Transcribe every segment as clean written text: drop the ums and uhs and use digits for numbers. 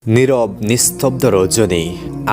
নীরব নিস্তব্ধ রজনী,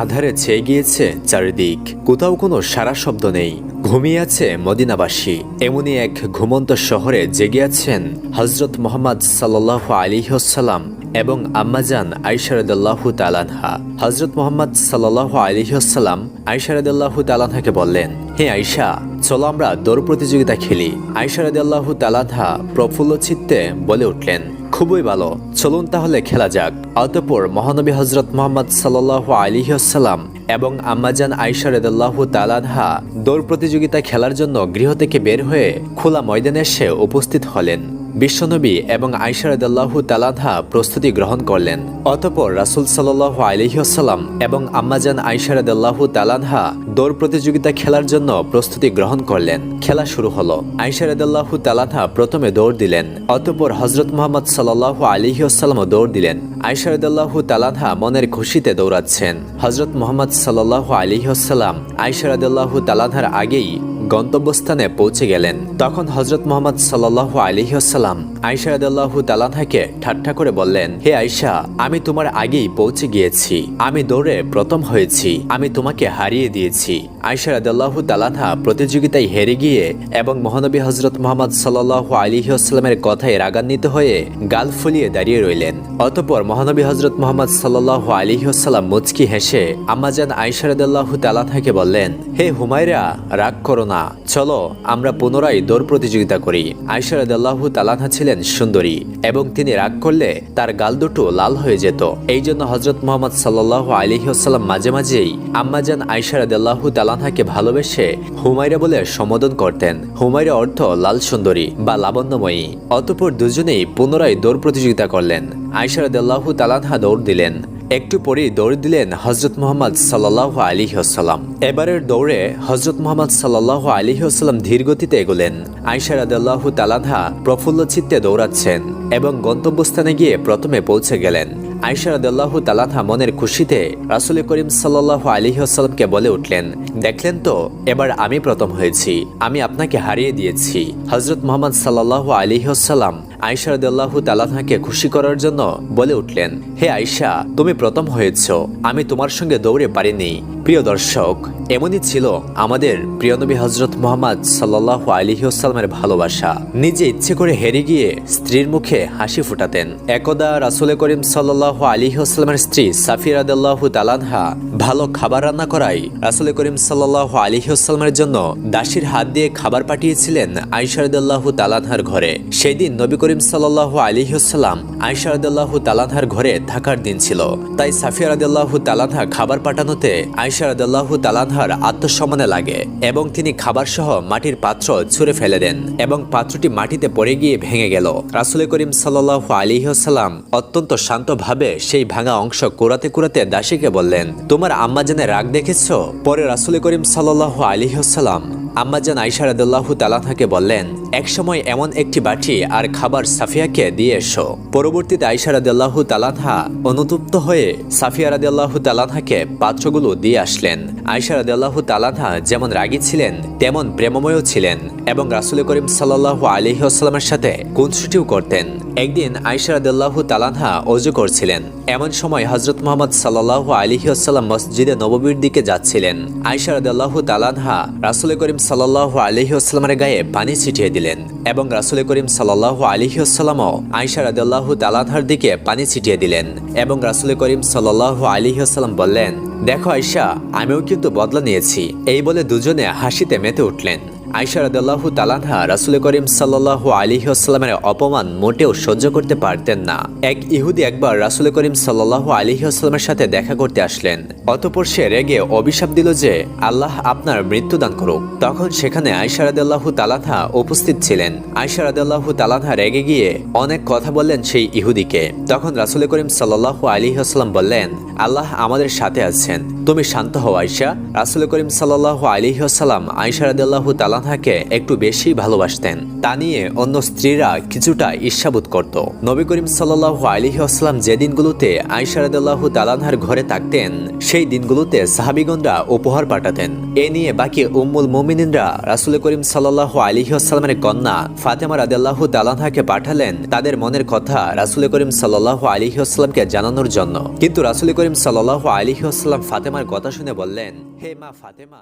আধারে ছেয়ে গিয়েছে চারিদিক। কোথাও কোনো সারা শব্দ নেই। ঘুমিয়ে আছে মদিনাবাসী। এমনই এক ঘুমন্ত শহরে জেগে আছেন হজরত মোহাম্মদ সাল্লাল্লাহু আলাইহি ওয়াসাল্লাম এবং আম্মাজান আয়েশা রাদিয়াল্লাহু তাআলা আনহা। হজরত মোহাম্মদ সাল্লাল্লাহু আলাইহি ওয়াসাল্লাম আয়েশা রাদিয়াল্লাহু তাআলা আনহাকে বললেন, হে আয়েশা, চলো আমরা দৌড় প্রতিযোগিতা খেলি। আয়েশা রাদিয়াল্লাহু তাআলা আনহা প্রফুল্ল চিত্তে বলে উঠলেন, খুবই ভালো, চলুন তাহলে খেলা যাক। অতঃপর মহানবী হজরত মোহাম্মদ সাল্লাল্লাহু আলাইহি ওয়াসাল্লাম এবং আম্মাজান আয়েশা রাদিয়াল্লাহু তাআলা আনহা দৌড় প্রতিযোগিতা খেলার জন্য গৃহ থেকে বের হয়ে খোলা ময়দানে এসে উপস্থিত হলেন। বিশ্বনবী এবং আয়েশা রাদিয়াল্লাহু তাআলা আনহা প্রস্তুতি গ্রহণ করলেন। অতঃপর রাসূল সাল্লাল্লাহু আলাইহি ওয়াসাল্লাম এবং আম্মাজান আয়েশা রাদিয়াল্লাহু তাআলা আনহা দৌড় প্রতিযোগিতা খেলার জন্য প্রস্তুতি গ্রহণ করলেন। খেলা শুরু হলো। আয়েশা রাদিয়াল্লাহু তাআলা আনহা প্রথমে দৌড় দিলেন। অতঃপর হযরত মুহাম্মদ সাল্লাল্লাহু আলাইহি ওয়াসাল্লামও দৌড় দিলেন। আয়েশা রাদিয়াল্লাহু তাআলা আনহা মনের খুশিতে দৌড়াচ্ছেন। হযরত মুহাম্মদ সাল্লাল্লাহু আলাইহি ওয়াসাল্লাম আয়েশা রাদিয়াল্লাহু তাআলা আনহার আগেই গন্তব্যস্থানে পৌঁছে গেলেন। তখন হযরত মুহাম্মদ সাল্লাল্লাহু আলাইহি ওয়াসাল্লাম আয়েশা রাদিয়াল্লাহু তাআলা আনহাকে ঠাট্টা করে বললেন, হে আয়েশা, আমি তোমার আগেই পৌঁছে গিয়েছি। আমি দৌড়ে প্রথম হয়েছি। আমি তোমাকে হারিয়ে দিয়েছি। আয়েশা রাদিয়াল্লাহু তাআলা আনহা প্রতিযোগিতায় হেরে গিয়ে এবং মহানবী হযরত মুহাম্মদ সাল্লাল্লাহু আলাইহি ওয়াসাল্লামের কথায় রাগান্বিত হয়ে গাল ফুলিয়ে দাঁড়িয়ে রইলেন। অতঃপর মহানবী হযরত মুহাম্মদ সাল্লাল্লাহু আলাইহি ওয়াসাল্লাম মুচকি হেসে আম্মাজান আয়েশা রাদিয়াল্লাহু তাআলা আনহাকে বললেন, হে হুমায়রা, রাগ করো না, চলো আমরা পুনরায় দৌড় প্রতিযোগিতা করি। আয়েশা রাদিয়াল্লাহু তাআলা আনহা ছিলেন সুন্দরী এবং তিনি রাগ করলে তার গাল দুটো লাল হয়ে যেত। এই জন্য হযরত মুহাম্মদ সাল্লাল্লাহু আলাইহি ওয়াসাল্লাম মাঝে মাঝেই আম্মাজান আয়েশা রাদিয়াল্লাহু তাআলা আনহাকে ভালোবেসে হুমায়রা বলে সম্বোধন করতেন। হুমায়রা অর্থ লাল সুন্দরী বা লাবণ্যময়ী। অতঃপর দুজনেই পুনরায় দৌড় প্রতিযোগিতা করলেন। আয়েশা রাদিয়াল্লাহু তাআলা আনহা দৌড় দিলেন। একটু পরেই দৌড় দিলেন হযরত মুহাম্মদ সাল্লাল্লাহু আলাইহি ওয়াসাল্লাম। এবারের দৌড়ে হযরত মুহাম্মদ সাল্লাল্লাহু আলাইহি ওয়াসাল্লাম ধীর গতিতে এগোলেন। আয়েশা রাদিয়াল্লাহু তাআলা আনহা প্রফুল্ল চিত্তে দৌড়াচ্ছেন এবং গন্তব্যস্থানে গিয়ে প্রথমে পৌঁছে গেলেন। আয়েশা রাদিয়াল্লাহু তাআলা আনহা মনের খুশিতে রাসূল করিম সাল্লাল্লাহু আলাইহি ওয়াসাল্লামকে বলে উঠলেন, দেখলেন তো, এবার আমি প্রথম হয়েছি। আমি আপনাকে হারিয়ে দিয়েছি। হযরত মুহাম্মদ সাল্লাল্লাহু আলাইহি ওয়াসাল্লাম আয়েশা রাদিয়াল্লাহু তাআলা আনহাকে খুশি করার জন্য বলে উঠলেন, হে আয়েশা, তুমি প্রথম হয়েছো। আমি তোমার সঙ্গে দৌড়ে পারিনি। প্রিয় দর্শক, এমনই ছিল আমাদের প্রিয় নবী হযরত মুহাম্মদ সাল্লাল্লাহু আলাইহি ওয়াসাল্লামের ভালোবাসা। নিজে ইচ্ছে করে হেরে গিয়ে স্ত্রীর মুখে হাসি ফোটাতেন। একদা রাসূল করিম সাল্লাল্লাহু আলাইহি ওয়াসাল্লামের স্ত্রী সাফিয়া রাদিয়াল্লাহু তাআলা আনহা ভালো খাবার রান্না করায় রাসূল করিম সাল্লাল্লাহু আলাইহি ওয়াসাল্লামের জন্য দাসীর হাত দিয়ে খাবার পাঠিয়েছিলেন আয়েশা রাদিয়াল্লাহু তাআলা আনহার ঘরে। সেই দিন নবী করিম সাল্লাল্লাহু আলাইহি ওয়াসাল্লাম আয়েশা রাদিয়াল্লাহু তাআলা আনহার ঘরে থাকার দিন ছিল। তাই সাফিয়া রাদিয়াল্লাহু তাআলা আনহা খাবার পাঠানোতে আয়েশা রাদিয়াল্লাহু তাআলা আনহার আত্মসম্মানে লাগে এবং তিনি খাবার সহ মাটির পাত্র ছুঁড়ে ফেলে দেন এবং পাত্রটি মাটিতে পড়ে গিয়ে ভেঙে গেল। রাসূল করিম সাল্লাল্লাহু আলাইহি ওয়াসাল্লাম অত্যন্ত শান্তভাবে সেই ভাঙা অংশ কুড়াতে কুড়াতে দাসীকে বললেন, তোমার আম্মাজানের রাগ দেখেছো? পরে রাসূল করিম সাল্লাল্লাহু আলাইহি ওয়াসাল্লাম আম্মাজান আয়েশা রাদিয়াল্লাহু তাআলা আনহাকে বললেন, একসময় এমন একটি বাটি আর খাবার সাফিয়াকে দিয়ে এসো। পরবর্তীতে আয়েশা রাদিয়াল্লাহু তাআলা আনহা অনুতপ্ত হয়ে সাফিয়া রাদিয়াল্লাহু তাআলা আনহাকে পাত্রগুলো দিয়ে আসলেন। আয়েশা রাদিয়াল্লাহু তাআলা আনহা যেমন রাগী ছিলেন তেমন প্রেমময়ও ছিলেন এবং রাসূল করিম সাল্লাল্লাহু আলাইহি ওয়াসাল্লামের সাথে খুনসুটিও করতেন। একদিন আয়েশা রাদিয়াল্লাহু তাআলা আনহা ওযু করছিলেন। এমন সময় হযরত মুহাম্মদ সাল্লাল্লাহু আলাইহি ওয়াসাল্লাম মসজিদে নববীর দিকে যাচ্ছিলেন। আয়েশা রাদিয়াল্লাহু তাআলা আনহা রাসূল করিম সাল্লাল্লাহু আলাইহি ওয়াসাল্লামের গায়ে পানি ছিটিয়ে দিলেন এবং রাসূল করিম সাল্লাল্লাহু আলাইহি ওয়াসাল্লামও আয়েশা রাদিয়াল্লাহু তাআলা আনহার দিকে পানি ছিটিয়ে দিলেন এবং রাসূল করিম সাল্লাল্লাহু আলাইহি ওয়াসাল্লাম বললেন, দেখো আয়েশা, আমিও কিন্তু বদলা নিয়েছি। এই বলে দুজনে হাসিতে মেতে উঠলেন। আয়েশা রাদিয়াল্লাহু তাআলা আনহা রাসূল করিম সাল্লাল্লাহু আলাইহি ওয়াসাল্লামের অপমান মোটেও সহ্য করতে পারতেন না। এক ইহুদি একবার রাসূল করিম সাল্লাল্লাহু আলাইহি ওয়াসাল্লামের সাথে দেখা করতে আসলেন। অতঃপর সে রেগে অভিশাপ দিল যে আল্লাহ আপনার মৃত্যুদান করুক। তখন সেখানে আয়েশা রাদিয়াল্লাহু তাআলা আনহা উপস্থিত ছিলেন। আয়েশা রাদিয়াল্লাহু তাআলা আনহা রেগে গিয়ে অনেক কথা বললেন সেই ইহুদিকে। তখন রাসূল করিম সাল্লাল্লাহু আলাইহি ওয়াসাল্লাম বললেন, আল্লাহ আমাদের সাথে আছেন, তুমি শান্ত হও আয়েশা। রাসূল করিম সাল্লাল্লাহু আলাইহি ওয়াসাল্লাম আয়েশা রাদিয়াল্লাহু তাআলা আনহাকে একটু বেশি ভালোবাসতেন। তা নিয়ে অন্য স্ত্রীরা কিছুটা ঈর্ষাবোধ করত। নবী করিম সাল্লাল্লাহু আলাইহি ওয়াসাল্লাম যে দিনগুলোতে আয়েশা রাদিয়াল্লাহু তাআলা আনহার ঘরে থাকতেন সেই দিনগুলোতে সাহাবীগণরা উপহার পাঠাতেন। এ নিয়ে বাকি উম্মুল মুমিনিনরা রাসূল করিম সাল্লাল্লাহু আলাইহি ওয়াসাল্লামের কন্যা ফাতেমা রাদিয়াল্লাহু তাআলা আনহাকে পাঠালেন তাদের মনের কথা রাসূল করিম সাল্লাল্লাহু আলাইহি ওয়াসাল্লামকে জানানোর জন্য। কিন্তু রাসূল করিম সাল্লাল্লাহু আলাইহি ওয়াসাল্লাম ফাতেমার কথা শুনে বললেন, হে মা ফাতেমা,